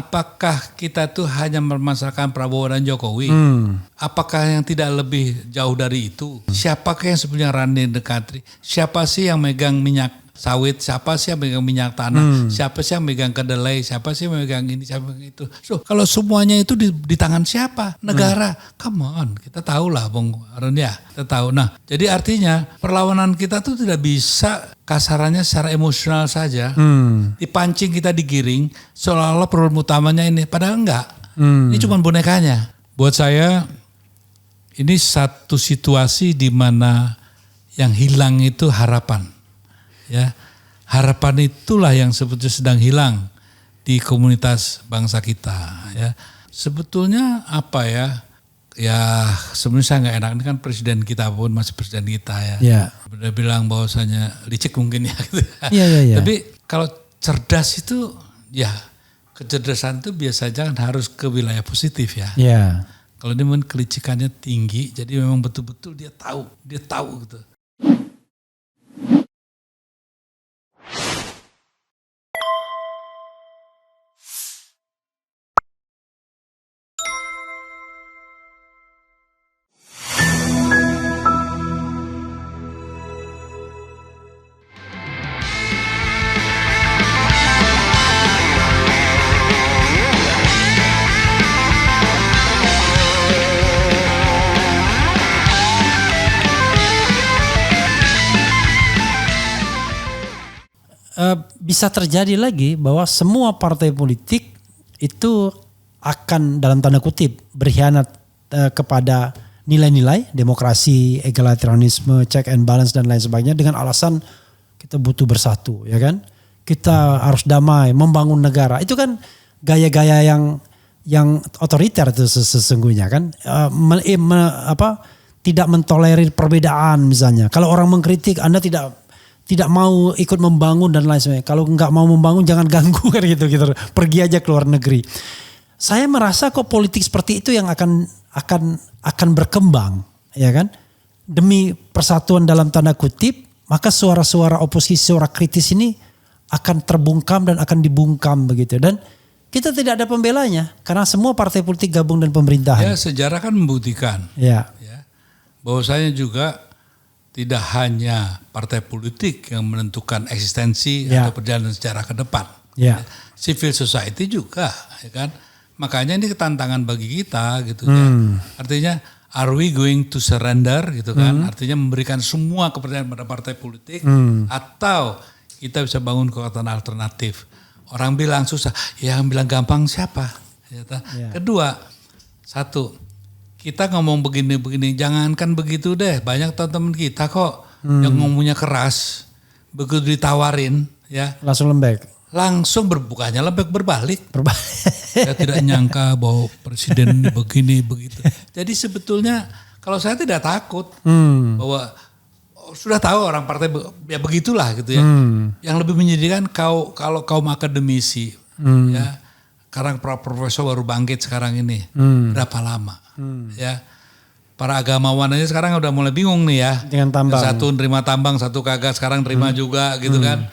apakah kita tuh hanya mempermasalahkan Prabowo dan Jokowi? Apakah yang tidak lebih jauh dari itu? Siapakah yang sebenarnya running the country? Siapa sih yang megang minyak sawit? Siapa sih yang megang minyak tanah? Siapa sih yang megang kedelai? Siapa sih yang megang ini? Siapa yang itu? So, kalau semuanya itu di tangan siapa? Negara. Come on, kita tahu lah Bung Arun ya. Kita tahu. Nah, jadi artinya perlawanan kita tuh tidak bisa kasarannya secara emosional saja. Dipancing, kita digiring seolah-olah problem utamanya ini. Padahal enggak. Ini cuma bonekanya. Buat saya ini satu situasi di mana yang hilang itu harapan. Ya, harapan itulah yang sebetulnya sedang hilang di komunitas bangsa kita. Ya, sebetulnya apa ya? Ya sebenarnya saya nggak enak, ini kan presiden kita pun masih presiden kita ya. Dia bilang bahwasanya licik mungkin ya. Gitu. Tapi kalau cerdas itu ya kecerdasan itu biasanya kan harus ke wilayah positif ya. Kalau dia memang kelicikannya tinggi, jadi memang betul-betul dia tahu gitu. Bisa terjadi lagi bahwa semua partai politik itu akan dalam tanda kutip berkhianat kepada nilai-nilai demokrasi, egalitarianisme, check and balance dan lain sebagainya dengan alasan kita butuh bersatu, ya kan? Kita harus damai, membangun negara. Itu kan gaya-gaya yang otoriter itu sesungguhnya kan, tidak mentolerir perbedaan misalnya. Kalau orang mengkritik, Anda tidak mau ikut membangun dan lain sebagainya. Kalau nggak mau membangun jangan ganggu kan gitu. Pergi aja ke luar negeri. Saya merasa kok politik seperti itu yang akan berkembang, ya kan? Demi persatuan dalam tanda kutip, maka suara-suara oposisi, suara kritis ini akan terbungkam dan akan dibungkam begitu. Dan kita tidak ada pembelanya karena semua partai politik gabung dan pemerintahan. Ya, sejarah kan membuktikan. Ya. Bahwasanya juga tidak hanya partai politik yang menentukan eksistensi atau perjalanan sejarah ke depan. Civil society juga, ya kan. Makanya ini tantangan bagi kita gitu ya. Artinya are we going to surrender gitu kan. Artinya memberikan semua kepercayaan pada partai politik atau kita bisa bangun kekuatan alternatif. Orang bilang susah, yang bilang gampang siapa? Kedua, satu, kita ngomong begini-begini, jangankan begitu deh. Banyak teman-teman kita kok yang ngomongnya keras, begitu ditawarin ya langsung lembek. Langsung bukannya lembek, berbalik. Saya tidak nyangka bahwa presiden ini begini begitu. Jadi sebetulnya kalau saya tidak takut bahwa sudah tahu orang partai ya begitulah gitu ya. Yang lebih menyedihkan kalau kaum akademisi ya. Sekarang profesor baru bangkit sekarang ini. Berapa lama? Ya. Para agamawan aja sekarang udah mulai bingung nih ya. Dengan tambang. Satu nerima tambang, satu kagak, sekarang nerima juga gitu kan.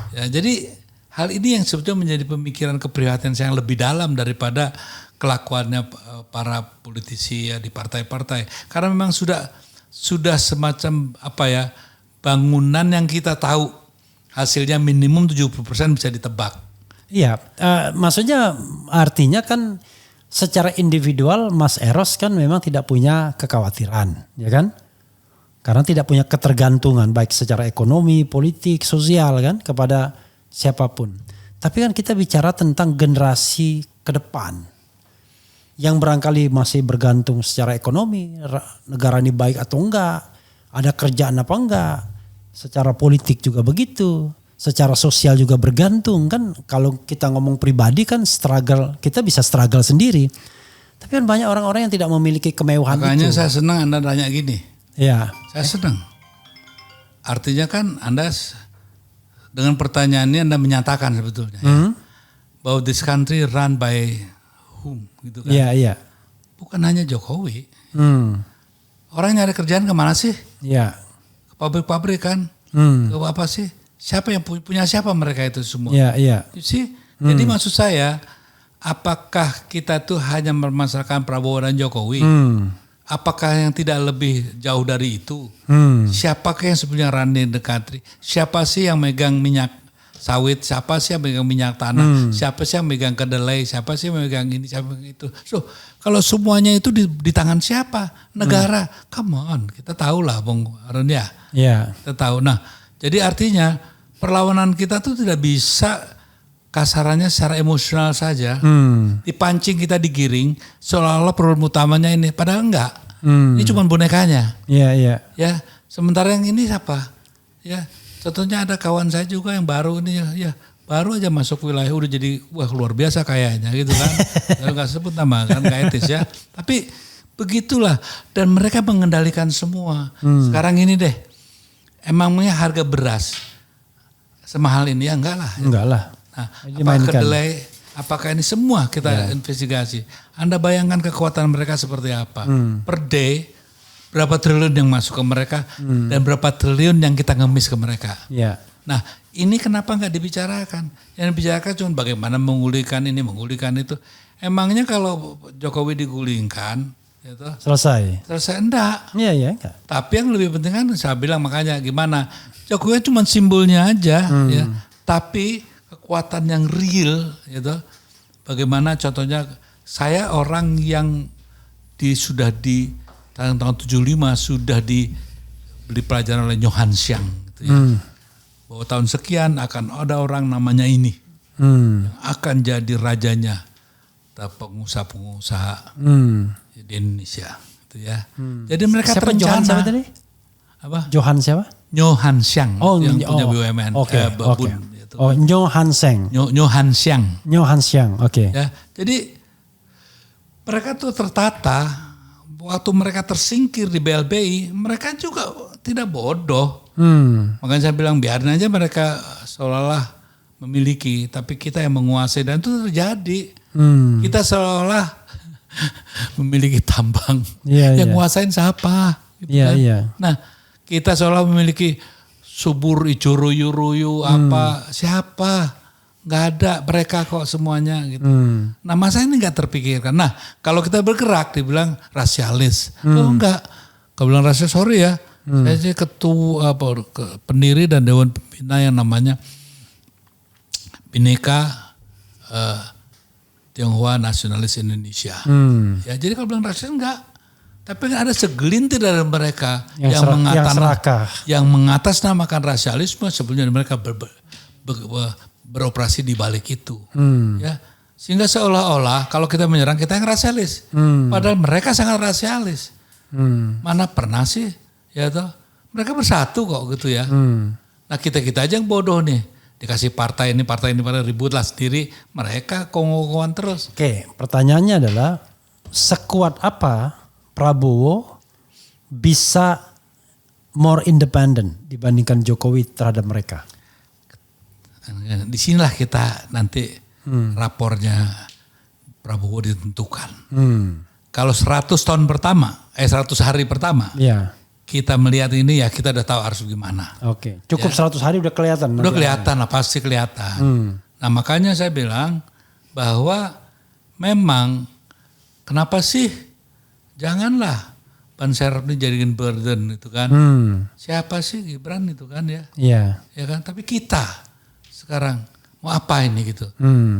Ya, jadi hal ini yang sebetulnya menjadi pemikiran keprihatinan yang lebih dalam daripada kelakuannya para politisi ya di partai-partai. Karena memang sudah semacam bangunan yang kita tahu hasilnya minimum 70% bisa ditebak. Iya, maksudnya artinya kan secara individual Mas Eros kan memang tidak punya kekhawatiran, ya kan? Karena tidak punya ketergantungan baik secara ekonomi, politik, sosial kan kepada siapapun. Tapi kan kita bicara tentang generasi ke depan yang barangkali masih bergantung secara ekonomi, negara ini baik atau enggak, ada kerjaan apa enggak, secara politik juga begitu. Secara sosial juga bergantung kan, kalau kita ngomong pribadi kan kita bisa struggle sendiri. Tapi kan banyak orang-orang yang tidak memiliki kemewahan. Makanya itu. saya senang Anda tanya gini. Ya. Saya senang. Artinya kan Anda dengan pertanyaan ini Anda menyatakan sebetulnya ya, bahwa this country run by whom gitu kan. Iya. Bukan hanya Jokowi. Orang nyari kerjaan kemana sih? Iya. Ke pabrik-pabrik kan. Ke apa sih? Siapa yang punya siapa mereka itu semua? Iya. Jadi maksud saya apakah kita tuh hanya mempermasalahkan Prabowo dan Jokowi? Apakah yang tidak lebih jauh dari itu? Siapakah yang sebenarnya running the country? Siapa sih yang megang minyak sawit? Siapa sih yang megang minyak tanah? Siapa sih yang megang kedelai? Siapa sih yang megang ini? Siapa yang itu? So, kalau semuanya itu di tangan siapa? Negara. Come on, kita tahu lah Bung Arun ya. Yeah. Kita tahu. Nah, jadi artinya perlawanan kita tuh tidak bisa kasarannya secara emosional saja, dipancing kita digiring, seolah-olah problem utamanya ini, padahal enggak. Ini cuma bonekanya. Iya. Ya, sementara yang ini siapa? Ya, contohnya ada kawan saya juga yang baru ini, ya baru aja masuk wilayah udah jadi wah luar biasa kayaknya gitu kan. Enggak sebut nama kan, gak etis ya. Tapi begitulah, dan mereka mengendalikan semua. Sekarang ini deh, emangnya harga beras semahal ini ya enggak lah. Enggak lah. Nah, apakah kedelai, apakah ini semua kita investigasi. Anda bayangkan kekuatan mereka seperti apa. Per day, berapa triliun yang masuk ke mereka dan berapa triliun yang kita ngemis ke mereka. Yeah. Nah, ini kenapa nggak dibicarakan? Yang dibicarakan cuma bagaimana menggulingkan ini, menggulingkan itu. Emangnya kalau Jokowi digulingkan, gitu, selesai enggak? Iya enggak. Tapi yang lebih penting kan saya bilang makanya gimana, Jokowi cuma simbolnya aja, ya. Tapi kekuatan yang real, gitu. Bagaimana contohnya saya orang yang sudah di tahun 75 sudah diberi pelajaran oleh Johan Siang, gitu ya. Bahwa tahun sekian akan ada orang namanya ini yang akan jadi rajanya pengusaha-pengusaha di Indonesia, gitu ya. Jadi mereka siapa terencana. Johan siapa tadi? Apa? Johan siapa? Johan Siang yang punya BUMN. Oke. Oh, Johan Siang. Johan Siang. Johan Siang, oke. Ya, jadi mereka tuh tertata, waktu mereka tersingkir di BLBI, mereka juga tidak bodoh. Makanya saya bilang biarin aja mereka seolah-olah memiliki, tapi kita yang menguasai, dan itu terjadi. Kita seolah memiliki tambang, yang nguasain siapa? Gitu kan? Nah, kita seolah memiliki subur ijo ruyu apa, siapa? Nggak ada, mereka kok semuanya gitu. Nah, masa ini nggak terpikirkan. Nah, kalau kita bergerak dibilang rasialis. Oh enggak, kalau bilang rasialis sorry ya. Saya sih ketua pendiri dan dewan pembina yang namanya Bhinneka Tionghoa Nasionalis Indonesia. Ya, jadi kalau bilang rasialis enggak. Tapi ada segelintir dari mereka yang mengatasnamakan rasialisme, sebelumnya mereka beroperasi di balik itu. Ya, sehingga seolah-olah kalau kita menyerang kita yang rasialis. Padahal mereka sangat rasialis. Mana pernah sih? Ya toh, mereka bersatu kok gitu ya. Nah, kita aja yang bodoh nih. Dikasih partai ini pada ributlah sendiri, mereka kongkowan terus. Oke, pertanyaannya adalah sekuat apa Prabowo bisa more independent dibandingkan Jokowi terhadap mereka? Disinilah kita nanti rapornya Prabowo ditentukan. Kalau 100 tahun pertama, 100 hari pertama, kita melihat ini ya kita udah tahu harus gimana. Oke, cukup ya. 100 hari udah kelihatan. Udah kelihatan lah, pasti kelihatan. Nah, makanya saya bilang bahwa memang kenapa sih janganlah Ban Serap ini jadikan burden itu kan. Siapa sih Gibran itu kan ya. Iya. Ya kan, tapi kita sekarang mau apa ini gitu.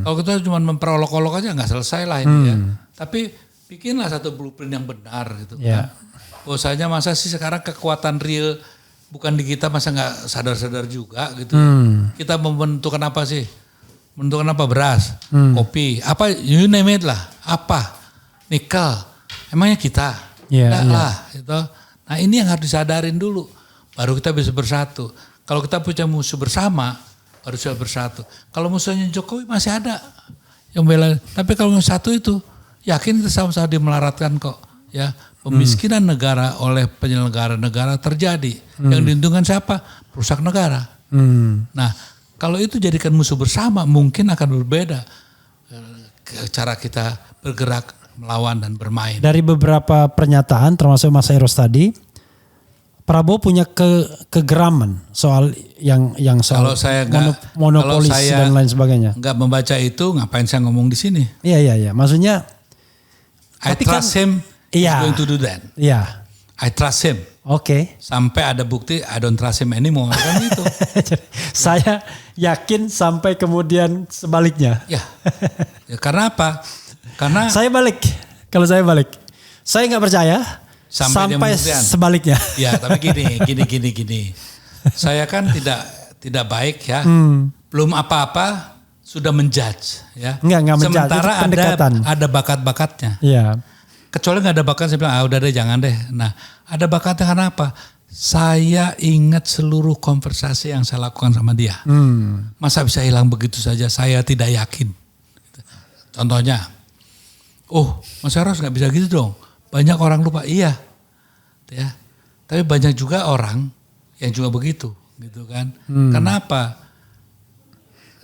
Kalau kita cuma memperolok-olok aja nggak selesai lah ini ya. Tapi bikinlah satu blueprint yang benar gitu kan. Bahwasanya masa sih sekarang kekuatan real bukan di kita, masa nggak sadar-sadar juga gitu. Kita menentukan apa sih? Menentukan apa? Beras, kopi, apa you name it lah. Apa? Nikel. Emangnya kita? Lah, gitu. Nah, ini yang harus disadarin dulu. Baru kita bisa bersatu. Kalau kita punya musuh bersama, baru bisa bersatu. Kalau musuhnya Jokowi masih ada yang bela. Tapi kalau yang satu itu, yakin kita sama-sama dimelaratkan kok. Ya, pemiskinan negara oleh penyelenggara negara terjadi. Yang diuntungkan siapa? Perusak negara. Nah, kalau itu jadikan musuh bersama, mungkin akan berbeda cara kita bergerak, melawan dan bermain. Dari beberapa pernyataan termasuk Mas Eros tadi, Prabowo punya kegeraman soal yang soal Kalau saya nggak, monopolis kalau saya dan lain sebagainya. nggak membaca itu, ngapain saya ngomong di sini? Iya. Maksudnya I Tapi trust kan- him he's Iya. going to do that. iya. I trust him. Oke. Sampai ada bukti I don't trust him anymore. Kan itu. Saya yakin sampai kemudian sebaliknya. Ya. Karena apa? Karena Saya balik. Kalau saya balik. Saya nggak percaya Sampai dia sampai membuktikan. sebaliknya. ya, tapi gini. Saya kan tidak baik ya. Belum apa-apa sudah menjudge ya. Enggak menjudge, Sementara itu pendekatan. ada bakat-bakatnya. Iya. Kecuali nggak ada bakat, saya bilang udah deh jangan deh. Nah, ada bakatnya karena apa? Saya ingat seluruh konversasi yang saya lakukan sama dia. Masa bisa hilang begitu saja? Saya tidak yakin. Contohnya, Mas Eros nggak bisa gitu dong. Banyak orang lupa, iya, ya. Tapi banyak juga orang yang juga begitu, gitu kan? Kenapa?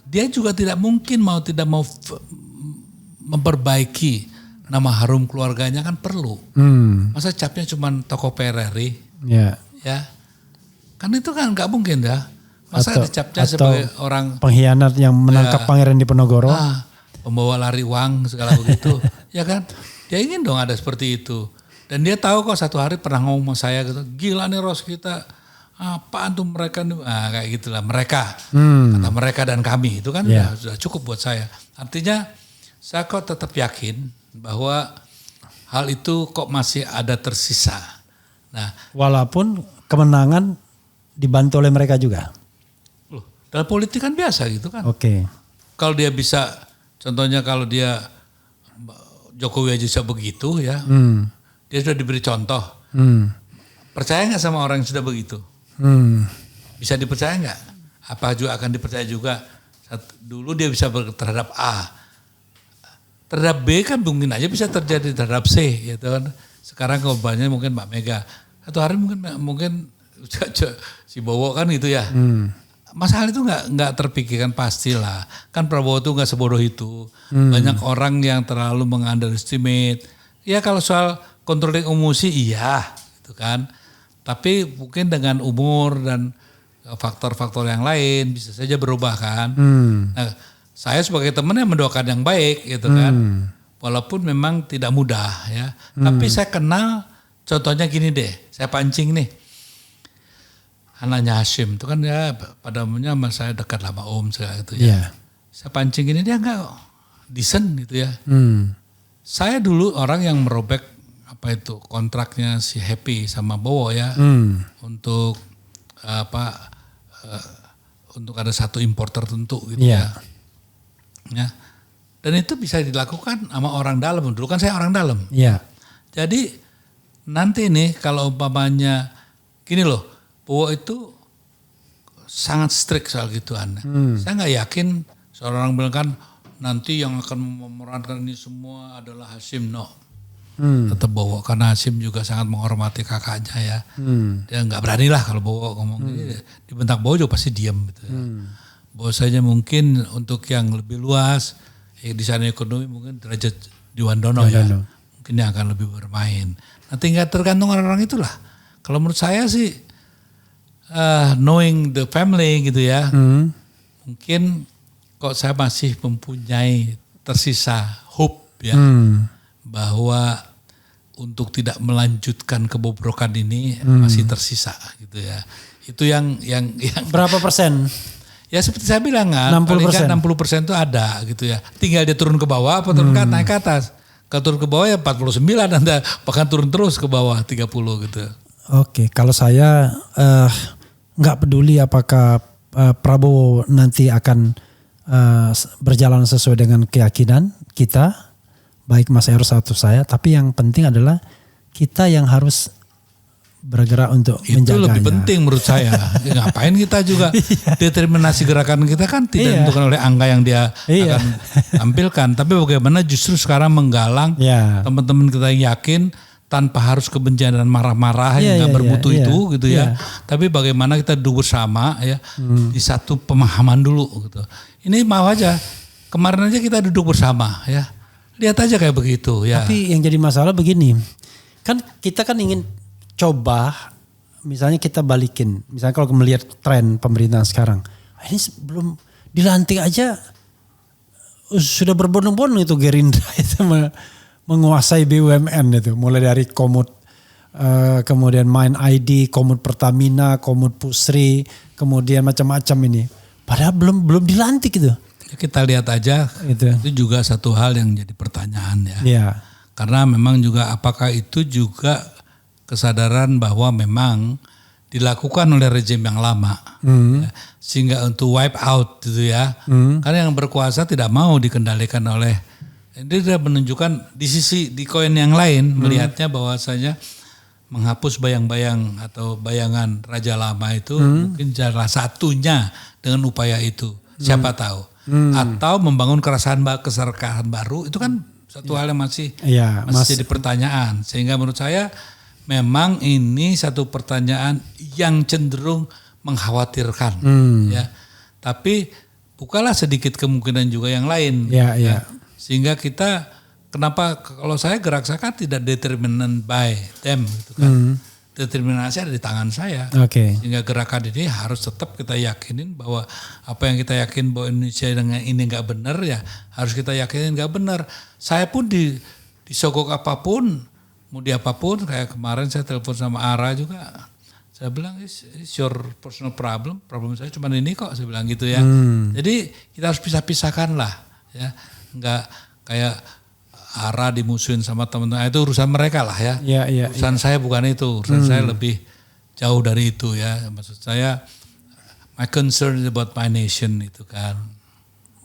Dia juga tidak mungkin tidak mau memperbaiki nama harum keluarganya, kan perlu. Masa capnya cuma toko PRRI, Iya. ya? Kan itu kan nggak mungkin ya. Masa dicapnya atau sebagai orang pengkhianat yang menangkap Pangeran Diponegoro. pembawa lari uang segala begitu, ya kan? Dia ingin dong ada seperti itu. Dan dia tahu kok satu hari pernah ngomong sama saya gitu, gila nih Ros kita, apaan tuh mereka nih, kayak gitulah mereka, kata mereka dan kami itu kan sudah cukup buat saya. Artinya saya kok tetap yakin bahwa hal itu kok masih ada tersisa. Nah, Walaupun kemenangan dibantu oleh mereka juga. loh, dalam politik kan biasa gitu kan. Oke. Kalau dia bisa, contohnya kalau dia Jokowi aja bisa begitu ya, dia sudah diberi contoh. Percaya nggak sama orang yang sudah begitu? Bisa dipercaya nggak? Apa juga akan dipercaya juga? Dulu dia bisa terhadap A, terhadap B kan mungkin aja bisa terjadi terhadap C, gitu kan. Sekarang korbannya mungkin Mbak Mega. Satu hari mungkin si Bowo kan gitu ya. Masalah itu nggak terpikirkan pastilah. Kan Prabowo itu nggak sebodoh itu. Banyak orang yang terlalu mengunderestimate. Ya kalau soal controlling emosi iya, gitu kan. Tapi mungkin dengan umur dan faktor-faktor yang lain bisa saja berubah kan. Nah, saya sebagai teman yang mendoakan yang baik, gitu kan. Walaupun memang tidak mudah ya. Tapi saya kenal, contohnya gini deh. Saya pancing nih. Anaknya Hashim itu kan ya pada umumnya sama saya dekat lama Om segala gitu ya. Yeah. Saya pancing ini dia enggak decent gitu ya. Saya dulu orang yang merobek kontraknya si Happy sama Bowo ya untuk untuk ada satu impor tertentu gitu ya. Dan itu bisa dilakukan sama orang dalam. Dulu kan saya orang dalam. Iya. Jadi nanti nih kalau umpamanya gini loh. Bowo itu sangat strict soal gituan. Saya nggak yakin seorang bilang kan nanti yang akan memerankan ini semua adalah Hashim. No, tetap Bowo karena Hashim juga sangat menghormati kakaknya ya. Dia nggak berani lah kalau Bowo ngomong gini. Dibentak Bowo juga pasti diam gitu. Ya. Bahwasanya mungkin untuk yang lebih luas desain ekonomi mungkin derajat Diwandono ya. Mungkin yang akan lebih bermain. Nah tinggal tergantung orang-orang itulah. Kalau menurut saya sih knowing the family gitu ya, mungkin kok saya masih mempunyai tersisa hope ya, bahwa untuk tidak melanjutkan kebobrokan ini masih tersisa gitu ya. Itu yang Berapa persen? Ya seperti saya bilang kan, 60%. 60% itu ada gitu ya. Tinggal dia turun ke bawah apa turun ke naik ke atas. Kalau turun ke bawah ya 49, Anda bahkan turun terus ke bawah 30 gitu. Oke, kalau saya nggak peduli apakah Prabowo nanti akan berjalan sesuai dengan keyakinan kita, baik Mas Eros atau saya, tapi yang penting adalah kita yang harus bergerak untuk itu menjaganya. lebih penting menurut saya. Ngapain kita juga determinasi gerakan kita kan tidak ditentukan oleh angka yang dia akan tampilkan, tapi bagaimana justru sekarang menggalang teman-teman kita yang yakin tanpa harus kebencian dan marah-marah yang nggak bermutu itu gitu ya. Tapi bagaimana kita duduk bersama ya di satu pemahaman dulu gitu. Ini mau aja kemarin aja kita duduk bersama ya. Lihat aja kayak begitu ya. Tapi yang jadi masalah begini, kan kita kan ingin coba misalnya kita balikin, misalnya kalau melihat tren pemerintahan sekarang, ini belum dilantik aja sudah berbondong-bondong itu Gerindra itu menguasai BUMN itu, mulai dari Komut, kemudian Mind ID, Komut Pertamina, Komut Pusri, kemudian macam-macam ini. Padahal belum dilantik itu. Kita lihat aja, itu juga satu hal yang jadi pertanyaan ya. Iya. Karena memang juga apakah itu juga kesadaran bahwa memang dilakukan oleh rejim yang lama, ya, sehingga untuk wipe out gitu ya. Karena yang berkuasa tidak mau dikendalikan oleh, dia sudah menunjukkan di koin yang lain melihatnya bahwasanya menghapus bayang-bayang atau bayangan raja lama itu mungkin salah satunya dengan upaya itu, siapa tahu. Atau membangun keserakahan baru, itu kan satu hal yang masih jadi pertanyaan. Sehingga menurut saya memang ini satu pertanyaan yang cenderung mengkhawatirkan, ya. Tapi bukalah sedikit kemungkinan juga yang lain, ya. Sehingga kita, kenapa kalau saya gerak saya kan tidak determined by them, gitu kan. Determinasi ada di tangan saya. Sehingga gerakan ini harus tetap kita yakinin bahwa apa yang kita yakin bahwa Indonesia dengan ini nggak benar, ya harus kita yakinin nggak benar. Saya pun disogok apapun, mau di apapun, kayak kemarin saya telepon sama Ara juga, saya bilang it's your personal problem saya cuma ini kok, saya bilang gitu ya. Jadi kita harus pisah-pisahkan lah, ya, nggak kayak Ara dimusuhin sama teman-teman, itu urusan mereka lah ya. Urusan saya bukan itu, urusan saya lebih jauh dari itu ya. Maksud saya my concern is about my nation itu kan.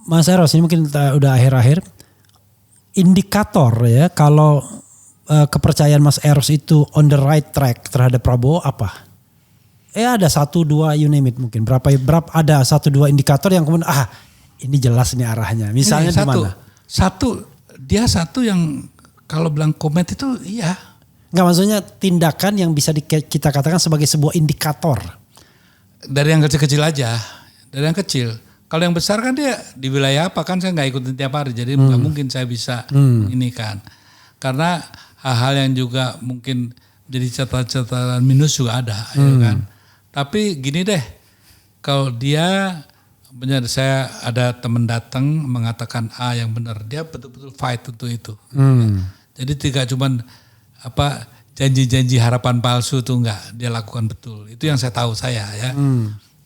Mas Eros, ini mungkin udah akhir-akhir, indikator ya kalau kepercayaan Mas Eros itu on the right track terhadap Prabowo apa? Ada 1-2 you name it mungkin. Berapa ada 1-2 indikator yang kemudian ini jelas nih arahnya. Misalnya di mana? Dia satu yang kalau bilang komet itu iya. Enggak, maksudnya tindakan yang bisa kita katakan sebagai sebuah indikator. Dari yang kecil-kecil aja. Dari yang kecil. Kalau yang besar kan dia di wilayah apa kan saya nggak ikutin tiap hari. Jadi nggak mungkin saya bisa ini kan. Karena hal-hal yang juga mungkin jadi catatan minus juga ada, ya kan. Tapi gini deh, kalau dia, saya ada teman datang mengatakan yang benar, dia betul-betul fight untuk itu. Jadi tidak cuman janji-janji harapan palsu itu enggak, dia lakukan betul. Itu yang saya tahu saya ya.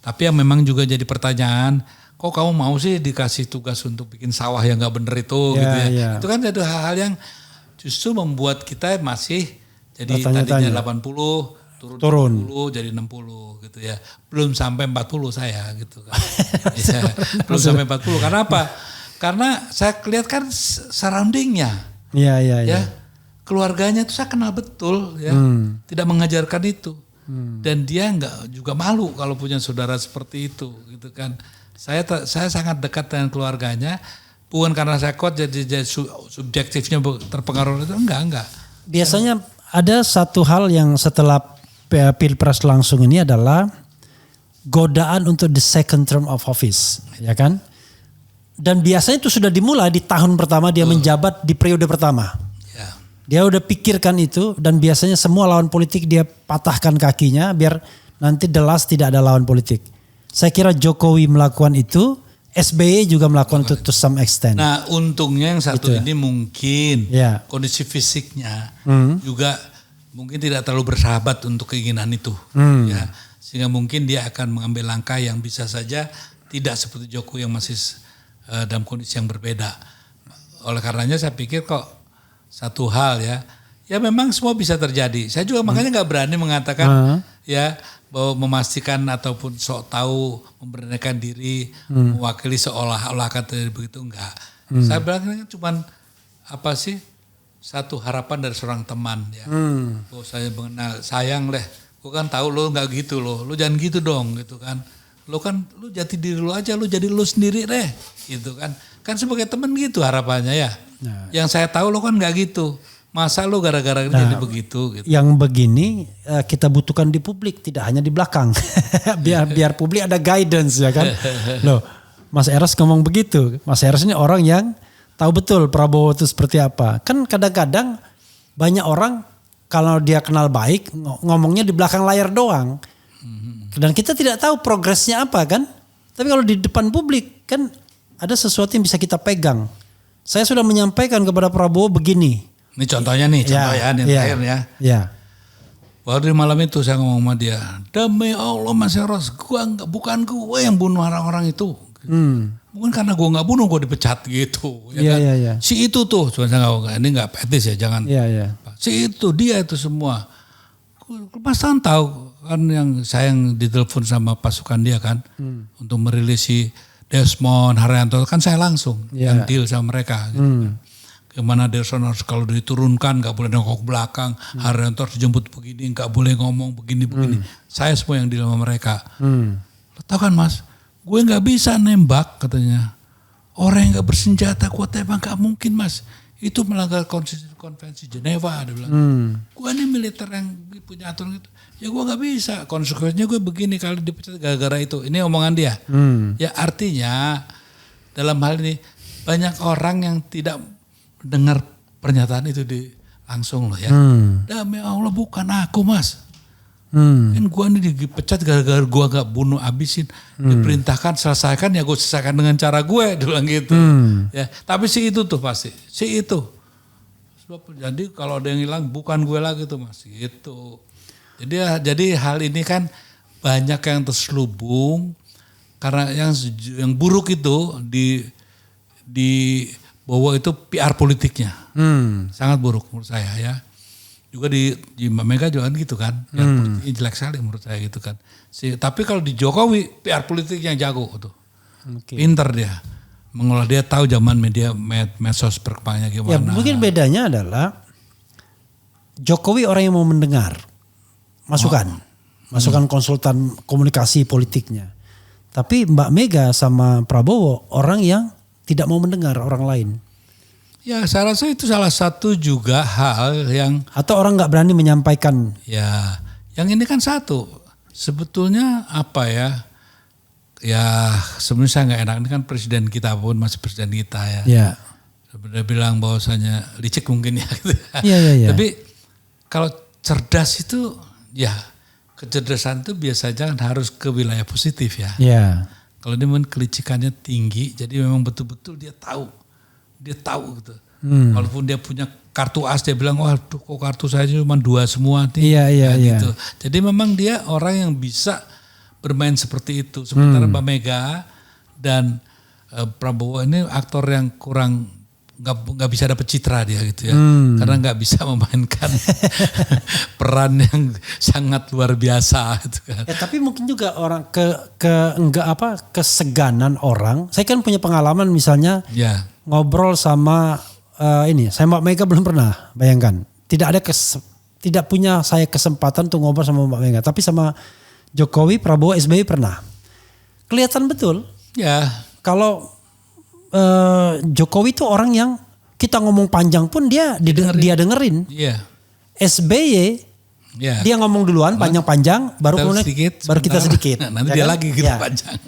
Tapi yang memang juga jadi pertanyaan, kok kamu mau sih dikasih tugas untuk bikin sawah yang enggak benar itu gitu ya. Itu kan ada hal-hal yang justru membuat kita masih jadi tadinya 80 turun 60 jadi 60 gitu ya. Belum sampai 40 saya gitu kan. Ya, belum sampai 40. Karena apa? Karena saya lihat kan surroundingnya. Ya. Keluarganya itu saya kenal betul ya. Tidak mengajarkan itu. Dan dia enggak juga malu kalau punya saudara seperti itu gitu kan. Saya sangat dekat dengan keluarganya. Bukan karena saya kuat jadi subjektifnya terpengaruh itu, enggak. Biasanya ada satu hal yang setelah Pilpres langsung ini adalah godaan untuk the second term of office, ya kan? Dan biasanya itu sudah dimulai di tahun pertama dia menjabat di periode pertama. Dia udah pikirkan itu dan biasanya semua lawan politik dia patahkan kakinya biar nanti the last tidak ada lawan politik. Saya kira Jokowi melakukan itu, SBY juga melakukan itu to some extent. Nah untungnya yang satu ini mungkin kondisi fisiknya juga mungkin tidak terlalu bersahabat untuk keinginan itu. Ya. Sehingga mungkin dia akan mengambil langkah yang bisa saja tidak seperti Jokowi yang masih dalam kondisi yang berbeda. Oleh karenanya saya pikir kok satu hal ya memang semua bisa terjadi. Saya juga makanya nggak berani mengatakan ya bahwa memastikan ataupun sok tahu memberanikan diri mewakili seolah-olah kata begitu enggak. Saya bilang cuman satu harapan dari seorang teman ya. Oh saya mengenal, sayang deh. Gue kan tahu lo nggak gitu lo jangan gitu dong gitu kan. Lo jati diri lo aja, lo jadi lo sendiri deh gitu kan. Kan sebagai teman gitu harapannya ya. Yang saya tahu lo kan nggak gitu. Masa lo gara-gara jadi begitu gitu. Yang begini kita butuhkan di publik, tidak hanya di belakang. biar publik ada guidance ya kan. Loh, Mas Eros ngomong begitu. Mas Eros ini orang yang tahu betul Prabowo itu seperti apa. Kan kadang-kadang banyak orang kalau dia kenal baik ngomongnya di belakang layar doang. Dan kita tidak tahu progresnya apa kan. Tapi kalau di depan publik kan ada sesuatu yang bisa kita pegang. Saya sudah menyampaikan kepada Prabowo begini. Ini contohnya nih, yang terakhir ya. Ya. Baru di malam itu saya ngomong sama dia, demi Allah Mas Eros, bukan gue yang bunuh orang-orang itu. Mungkin karena gue nggak bunuh, gue dipecat gitu. Ya kan? Iya. Si itu tuh, cuma saya nggak, ini nggak etis ya, jangan. Iya. Si itu, dia itu semua. Mas Tan tahu kan yang ditelepon sama pasukan dia kan, untuk merilis si Desmond Haryanto, kan saya langsung yang deal sama mereka. Gitu. Kemana Desmond harus kalau diturunkan nggak boleh nengok belakang, Haryanto harus dijemput begini, nggak boleh ngomong begini. Saya semua yang deal sama mereka. Tahu kan Mas, gue nggak bisa nembak katanya. Orang yang nggak bersenjata gue tembak nggak mungkin Mas. Itu melanggar konvensi Geneva, dia bilang. Gue ini militer yang punya aturan gitu. Ya gue nggak bisa. Konsekuensinya gue begini kali dipecat gara-gara itu. Ini omongan dia. Ya artinya dalam hal ini banyak orang yang tidak dengar pernyataan itu langsung loh ya. Demi Allah bukan aku Mas. Kan gue ini dipecat gara-gara gue gak bunuh abisin. Diperintahkan selesaikan ya gue selesaikan dengan cara gue. Dia bilang gitu. Ya, tapi si itu tuh pasti. Si itu. Jadi kalau ada yang hilang bukan gue lagi tuh Mas. Gitu. Jadi hal ini kan banyak yang terselubung. Karena yang buruk itu di bahwa itu PR politiknya. Sangat buruk menurut saya ya. Juga di Mbak Mega juga kan gitu kan. PR politiknya jelek sekali menurut saya gitu kan. Tapi kalau di Jokowi PR politiknya jago tuh. Pinter dia. Mengolah, dia tahu zaman medsos perkembangannya gimana. Ya mungkin bedanya adalah Jokowi orang yang mau mendengar masukan. Masukan konsultan komunikasi politiknya. Tapi Mbak Mega sama Prabowo orang yang tidak mau mendengar orang lain. Ya saya rasa itu salah satu juga hal yang. Atau orang gak berani menyampaikan. Ya yang ini kan satu. Sebetulnya apa ya. Ya sebenarnya saya gak enak. Ini kan presiden kita pun masih presiden kita ya. Ya. Sebenarnya bilang bahwasanya licik mungkin ya. Gitu. Iya. Tapi kalau cerdas itu ya. Kecerdasan itu biasanya kan harus ke wilayah positif ya. Iya. Kalau dia memang kelicikannya tinggi, jadi memang betul-betul dia tahu gitu. Walaupun dia punya kartu as, dia bilang, wah kok kartu saya cuma 2 semua nih. Iya. Gitu. Jadi memang dia orang yang bisa bermain seperti itu. Sementara Mbak Mega dan Prabowo ini aktor yang kurang nggak bisa dapet citra dia gitu ya, karena nggak bisa memainkan peran yang sangat luar biasa gitu kan. Ya, tapi mungkin juga orang keseganan orang. Saya kan punya pengalaman misalnya ngobrol sama saya Mbak Mega belum pernah, bayangkan. Tidak punya saya kesempatan untuk ngobrol sama Mbak Mega, tapi sama Jokowi, Prabowo, SBY pernah. Kelihatan betul. Ya. Kalau Jokowi itu orang yang kita ngomong panjang pun dia dengerin. Iya. SBY dia ngomong duluan panjang-panjang baru kita sedikit. Nanti dia kan? Lagi kita panjang.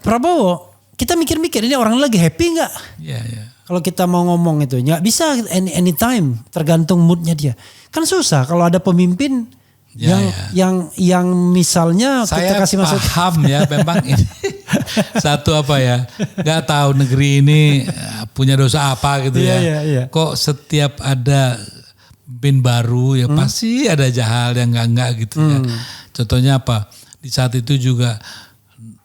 Prabowo kita mikir-mikir ini orang lagi happy nggak? Iya. Kalau kita mau ngomong itu nggak bisa anytime, tergantung moodnya dia. Kan susah kalau ada pemimpin yang misalnya saya kita kasih masukan. Paham ya memang ini satu apa ya, nggak tahu negeri ini punya dosa apa gitu ya. Iya. Kok setiap ada pemimpin baru ya pasti ada hal yang enggak gitu ya. Contohnya apa? Di saat itu juga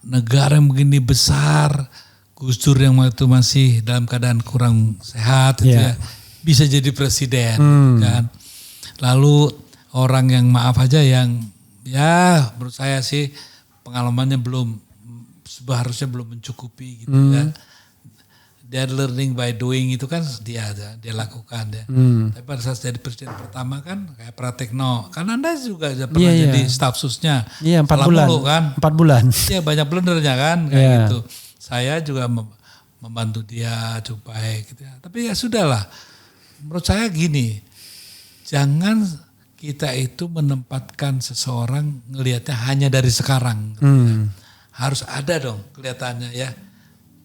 negara yang begini besar, Gus Dur yang waktu itu masih dalam keadaan kurang sehat gitu ya, bisa jadi presiden kan. Lalu orang yang maaf aja yang ya menurut saya sih pengalamannya seharusnya belum mencukupi gitu ya. Dia learning by doing itu kan dia lakukan ya. Tapi pada saat jadi presiden pertama kan kayak Pratikno. Kan Anda juga pernah jadi staf susnya. Iya 4 bulan. Kan? 4 bulan. Iya banyak blendernya kan kayak gitu. Saya juga membantu dia cukup baik gitu ya. Tapi ya sudahlah. Menurut saya gini. Jangan kita itu menempatkan seseorang ngelihatnya hanya dari sekarang. Gitu ya. Harus ada dong kelihatannya ya.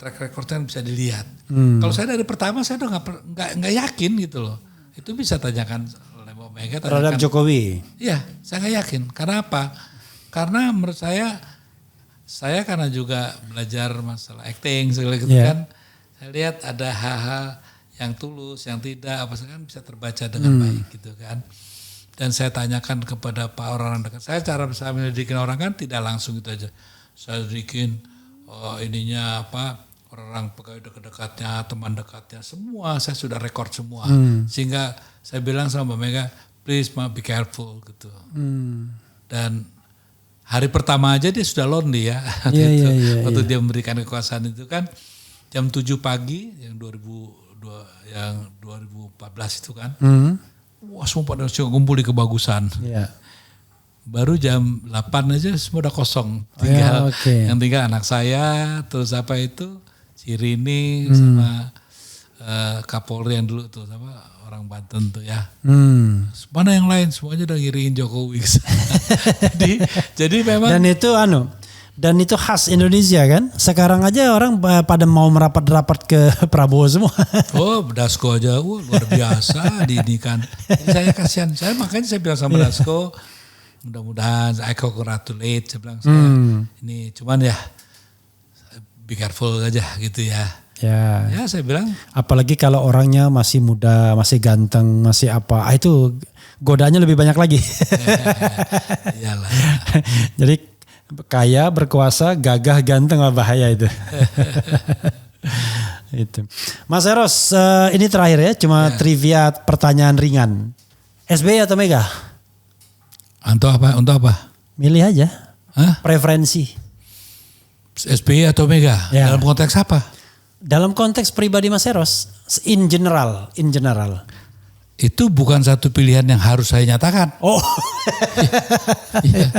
Track recordnya kan bisa dilihat. Kalau saya dari pertama saya udah nggak yakin gitu loh. Itu bisa tanyakan oleh Mbak Mega terhadap Jokowi. Iya, saya nggak yakin. Karena apa? Karena menurut saya karena juga belajar masalah acting segala gitu kan, saya lihat ada hal-hal yang tulus, yang tidak, apa kan bisa terbaca dengan baik gitu kan. Dan saya tanyakan kepada Pak orang dekat saya, cara saya menyelidikin orang kan tidak langsung gitu aja. Saya selidikin ininya apa, orang pegawai dekat-dekatnya, teman dekatnya, semua saya sudah rekord semua. Sehingga saya bilang sama Mbak Mega, please Ma, be careful gitu. Dan hari pertama aja dia sudah lonely ya. Waktu dia memberikan kekuasaan itu kan jam 7 pagi yang 2014 itu kan. Wah semua pada kumpul di Kebagusan. Baru jam 8 aja semua udah kosong. Tinggal yang tinggal anak saya, terus apa itu si Rini sama Kapolri yang dulu tuh sama orang Banten tuh ya. Mana yang lain semuanya udah ngiriin Jokowi. jadi memang dan itu khas Indonesia kan. Sekarang aja orang pada mau merapat-rapat ke Prabowo semua. Oh, Dasko aja luar biasa didikan. Jadi saya kasihan. Makanya saya bilang sama Dasko, mudah-mudahan I congratulate. Saya bilang ini cuman ya be careful aja gitu ya. Ya saya bilang. Apalagi kalau orangnya masih muda, masih ganteng, masih apa. Itu godaannya lebih banyak lagi. Iyalah. Jadi kaya, berkuasa, gagah, ganteng, bahaya itu. Itu. Mas Eros, ini terakhir ya, cuma trivia pertanyaan ringan. SBY atau Mega? Untuk apa? Milih aja. Hah? Preferensi. SBY atau Mega? Ya. Dalam konteks apa? Dalam konteks pribadi Mas Eros, in general. Itu bukan satu pilihan yang harus saya nyatakan. Oh. Iya.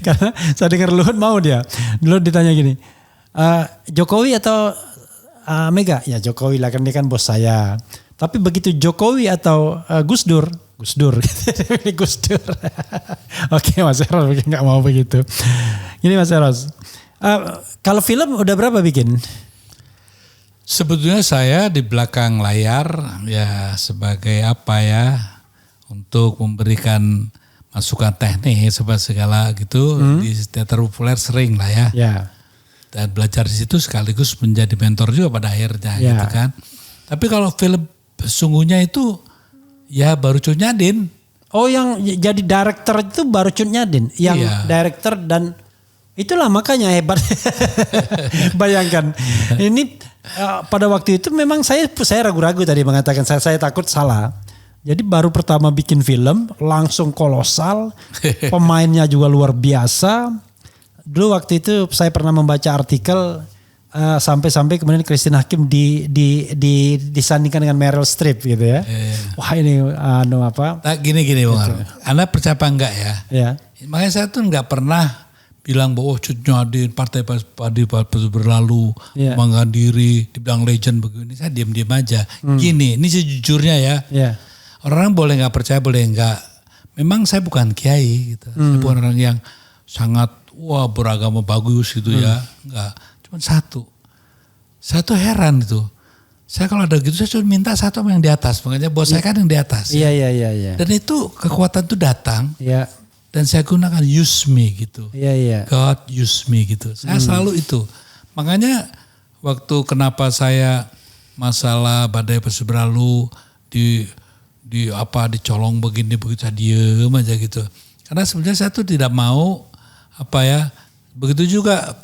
Karena saya dengar Luhut mau dia. Luhut ditanya gini, Jokowi atau Mega? Ya Jokowi lah, kan dia kan bos saya. Tapi begitu Jokowi atau Gus Dur. Gus Dur. Oke Mas Eros nggak mau begitu. Gini Mas Eros, kalau film udah berapa bikin? Sebetulnya saya di belakang layar ya sebagai apa ya, untuk memberikan masukan teknis segala gitu di teater populer sering lah ya. Dan belajar di situ sekaligus menjadi mentor juga pada akhirnya gitu kan. Tapi kalau film sesungguhnya itu ya baru Cut Nyadin. Oh yang jadi director itu baru Cut Nyadin. Yang director dan itulah makanya hebat. Bayangkan ini pada waktu itu memang saya ragu-ragu tadi mengatakan saya takut salah. Jadi baru pertama bikin film langsung kolosal, pemainnya juga luar biasa. Dulu waktu itu saya pernah membaca artikel sampai kemudian Christine Hakim disandingkan dengan Meryl Streep gitu ya. Wah ini apa? Nah, gini Bang Arun. Anda percaya apa enggak ya? Makanya saya tuh enggak pernah bilang bahwa Cut Nyadin partai berlalu mengangkat diri dibilang legend begini. Saya diam-diam aja. Gini, ini sejujurnya ya. Orang boleh nggak percaya, boleh nggak. Memang saya bukan kiai gitu. Saya bukan orang yang sangat beragama bagus gitu ya. Enggak. Cuma satu. Saya tuh heran gitu. Saya kalau ada gitu saya cuma minta satu sama yang di atas. Makanya bos saya kan yang di atas. Iya. Dan itu kekuatan tuh datang. Dan saya gunakan use me gitu. God use me gitu. Saya selalu itu. Makanya waktu kenapa saya masalah badai pasti berlalu dicolong begini begitu saya diem aja gitu. Karena sebenarnya saya tuh tidak mau begitu juga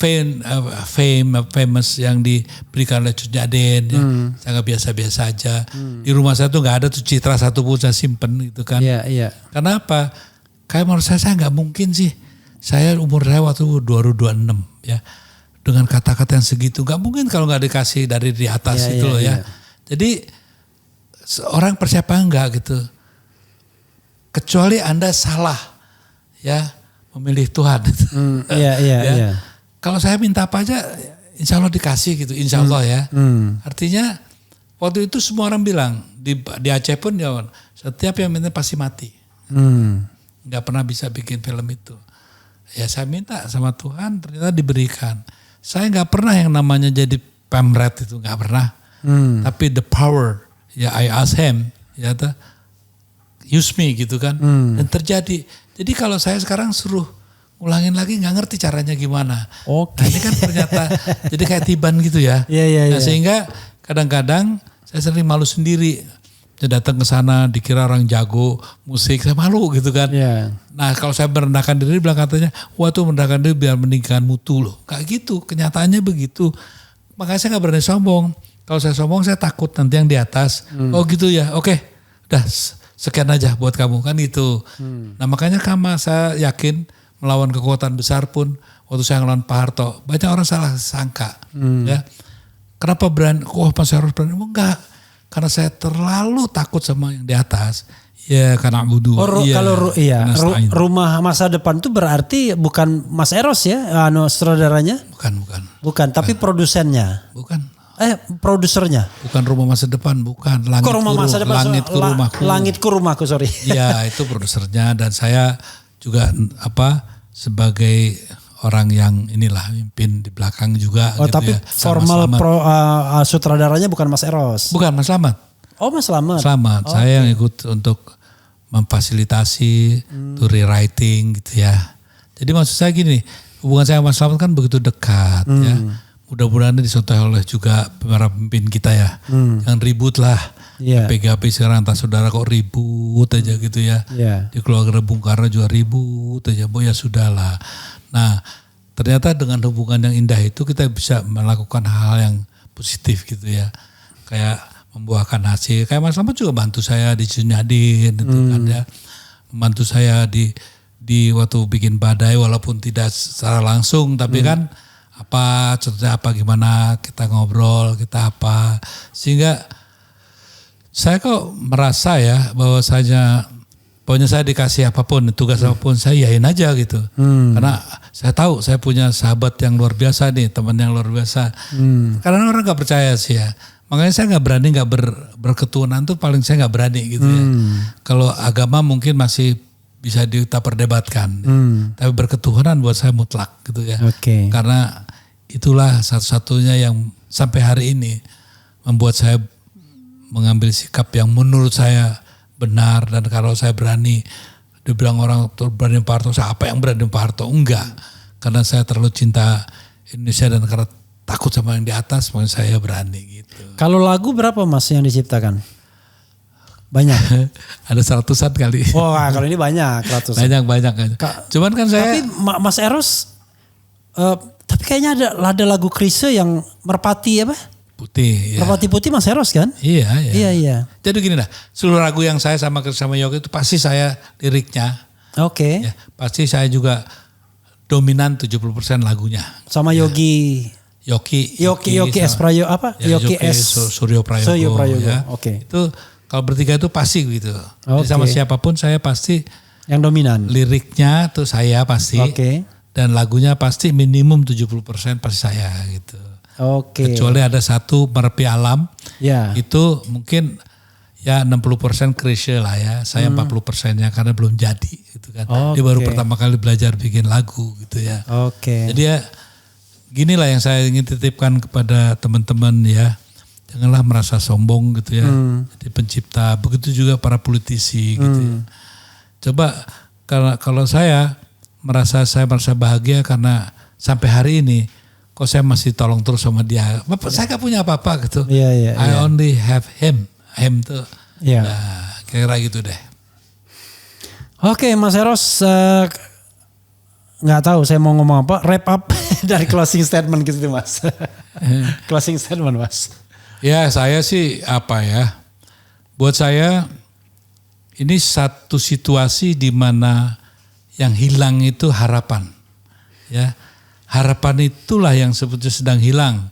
famous yang diberikan oleh Cut Nyadin ya. Saya nggak biasa-biasa aja. Di rumah saya tuh nggak ada tuh citra satu pun saya simpen gitu kan. Karena apa? Kayak menurut saya nggak mungkin sih. Saya umur saya waktu 2026 ya. Dengan kata-kata yang segitu nggak mungkin kalau nggak dikasih dari di atas itu loh ya. Jadi orang percaya apa enggak gitu. Kecuali Anda salah ya memilih Tuhan. Kalau saya minta apa aja insya Allah dikasih gitu. Insya Allah ya. Artinya waktu itu semua orang bilang di Aceh pun ya, setiap yang minta pasti mati. Gak pernah bisa bikin film itu. Ya saya minta sama Tuhan ternyata diberikan. Saya gak pernah yang namanya jadi pemret itu. Gak pernah. Tapi the power. Ya I ask him, ya use me gitu kan. Dan terjadi. Jadi kalau saya sekarang suruh ulangin lagi nggak ngerti caranya gimana. Oke. Nah, ini kan ternyata jadi kayak tiban gitu ya. Iya. Nah, sehingga kadang-kadang saya sering malu sendiri. Saya datang ke sana dikira orang jago musik, saya malu gitu kan. Iya. Nah kalau saya merendahkan diri bilang katanya, wah tuh merendahkan diri biar meninggikan mutu loh. Kayak gitu, kenyataannya begitu. Makanya saya gak berani sombong. Kalau saya sombong saya takut nanti yang di atas. Oh gitu ya, oke. Udah sekian aja buat kamu kan gitu. Nah makanya saya yakin melawan kekuatan besar pun waktu saya ngelawan Pak Harto. Banyak orang salah sangka. Ya. Kenapa berani? Mas Eros berani? Enggak. Karena saya terlalu takut sama yang di atas. Ya karena budu. Kalau rumah masa depan itu berarti bukan Mas Eros ya, saudaranya? Bukan, tapi produsennya. Bukan. Produsernya. Bukan rumah masa depan, bukan. Langitku rumahku, sorry. Iya, itu produsernya dan saya juga sebagai orang yang mimpin di belakang juga. Oh gitu tapi ya. Formal sutradaranya bukan Mas Eros? Bukan, Mas Slamet. Oh Mas Slamet. Saya yang ikut untuk memfasilitasi, to rewriting gitu ya. Jadi maksud saya gini, hubungan saya sama Mas Slamet kan begitu dekat ya. Mudah-mudahan dicontoh oleh juga para pemimpin kita ya. Jangan ribut lah. PGP sekarang antar saudara kok ribut aja gitu ya. Di keluarga Bung Karno juga ribut aja. Ya sudahlah. Nah ternyata dengan hubungan yang indah itu kita bisa melakukan hal yang positif gitu ya. Kayak membuahkan hasil. Kayak Mas Slamet juga bantu saya di Junyadin gitu kan ya. Membantu saya di waktu bikin badai walaupun tidak secara langsung. Tapi kan contohnya gimana kita ngobrol, kita apa. Sehingga saya kok merasa ya bahwasanya pokoknya saya dikasih apapun, tugas apapun saya yain aja gitu. Karena saya tahu saya punya sahabat yang luar biasa nih, teman yang luar biasa. Karena orang gak percaya sih ya. Makanya saya gak berani berketuhanan tuh paling saya gak berani gitu ya. Kalau agama mungkin masih bisa kita perdebatkan. Tapi berketuhanan buat saya mutlak gitu ya. Karena itulah satu-satunya yang sampai hari ini membuat saya mengambil sikap yang menurut saya benar. Dan kalau saya berani, dibilang orang berani Pak Harto, saya apa yang berani Pak Harto? Enggak. Karena saya terlalu cinta Indonesia dan karena takut sama yang di atas, makanya saya berani gitu. Kalau lagu berapa Mas yang diciptakan? Banyak? Ada 100-an kali. Wah kalau ini banyak, ratusan. Banyak. Cuman kan saya... Tapi Mas Eros, tapi kayaknya ada lagu Chrisye yang Merpati apa? Putih. Ya. Merpati Putih Mas Eros kan? Iya. Jadi gini dah, seluruh lagu yang saya sama Yogi itu pasti saya liriknya. Oke. Ya, pasti saya juga dominan 70% lagunya. Sama Yogi S. Prayogo apa? Ya, Yogi S. Suryo Prayogo. Ya. Oke. Itu kalau bertiga itu pasti gitu. Jadi sama siapapun saya pasti yang dominan. Liriknya tuh saya pasti. Dan lagunya pasti minimum 70% pasti saya gitu. Kecuali ada satu Merepi Alam. Itu mungkin ya 60% Chrisye lah ya. Saya 40%-nya karena belum jadi gitu kan. Dia baru pertama kali belajar bikin lagu gitu ya. Jadi ya ginilah yang saya ingin titipkan kepada teman-teman ya. Janganlah merasa sombong gitu ya. Jadi pencipta, begitu juga para politisi gitu ya. Coba kalau saya merasa bahagia karena sampai hari ini kok saya masih tolong terus sama dia. Saya gak punya apa-apa gitu. I only have him. Him tuh. Nah, kira-kira gitu deh. Oke, Mas Eros, nggak tahu saya mau ngomong apa. Wrap up dari closing statement gitu Mas. Closing statement Mas. Ya saya sih buat saya ini satu situasi di mana yang hilang itu harapan. Ya. Harapan itulah yang sebetulnya sedang hilang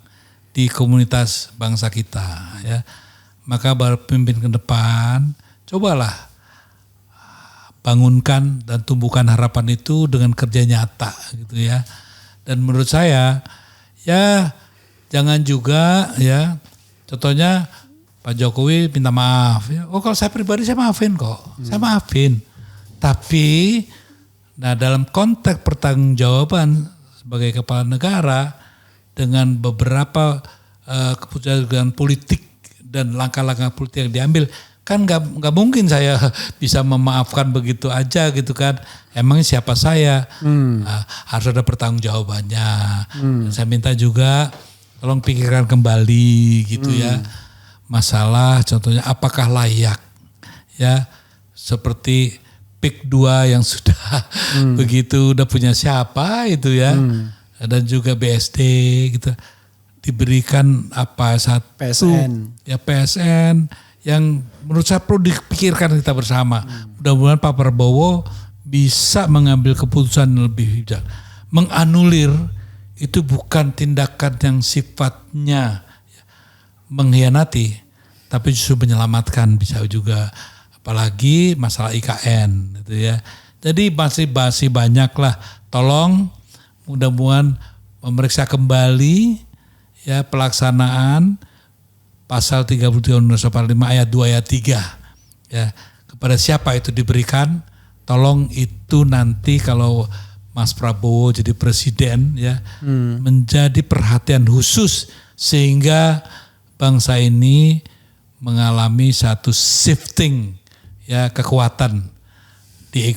di komunitas bangsa kita ya. Maka pemimpin ke depan cobalah bangunkan dan tumbuhkan harapan itu dengan kerja nyata gitu ya. Dan menurut saya ya jangan juga ya contohnya Pak Jokowi minta maaf ya. Kalau saya pribadi saya maafin kok. Saya maafin. Tapi dalam konteks pertanggungjawaban sebagai kepala negara dengan beberapa keputusan politik dan langkah-langkah politik yang diambil Kan nggak mungkin saya bisa memaafkan begitu aja gitu kan. Emangnya siapa saya? Harus ada pertanggungjawabannya. Saya minta juga tolong pikirkan kembali gitu ya. Masalah contohnya apakah layak ya seperti PIK 2 yang sudah begitu udah punya siapa itu ya. Dan juga BSD gitu. Diberikan apa satu PSN. Ya PSN yang menurut saya perlu dipikirkan kita bersama. Mudah-mudahan Pak Prabowo bisa mengambil keputusan yang lebih bijak. Menganulir itu bukan tindakan yang sifatnya mengkhianati, tapi justru menyelamatkan bisa juga. Apalagi masalah IKN gitu ya. Jadi masih banyak lah. Tolong mudah-mudahan memeriksa kembali ya pelaksanaan pasal 33 Undang-Undang 45 ayat 2 ayat 3 ya, kepada siapa itu diberikan. Tolong itu nanti kalau Mas Prabowo jadi presiden ya menjadi perhatian khusus sehingga bangsa ini mengalami satu shifting ya kekuatan di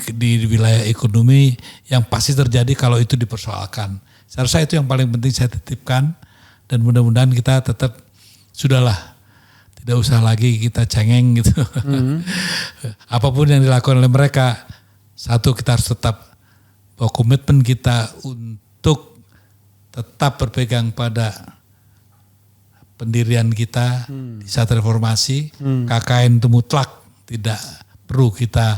wilayah ekonomi yang pasti terjadi kalau itu dipersoalkan. Saya rasa itu yang paling penting saya titipkan. Dan mudah-mudahan kita tetap sudahlah, tidak usah lagi kita cengeng gitu. Apapun yang dilakukan oleh mereka, satu kita harus tetap bahwa komitmen kita untuk tetap berpegang pada pendirian kita di saat reformasi. KKN itu mutlak, tidak perlu kita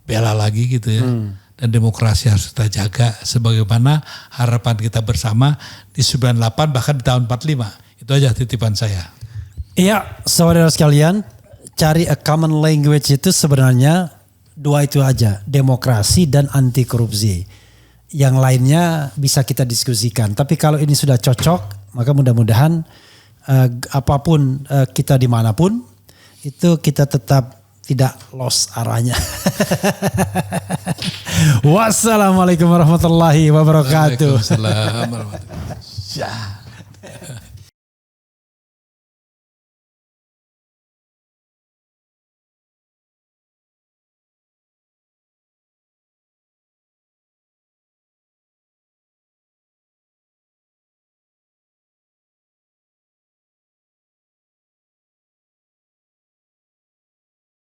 bela lagi gitu ya. Dan demokrasi harus kita jaga sebagaimana harapan kita bersama di 98 bahkan di tahun 45. Itu aja titipan saya. Iya, saudara sekalian, cari a common language itu sebenarnya dua itu aja, demokrasi dan anti korupsi. Yang lainnya bisa kita diskusikan. Tapi kalau ini sudah cocok, maka mudah-mudahan apapun kita dimanapun, itu kita tetap tidak lost arahnya. Wassalamualaikum warahmatullahi wabarakatuh. Waalaikumsalam warahmatullahi wabarakatuh.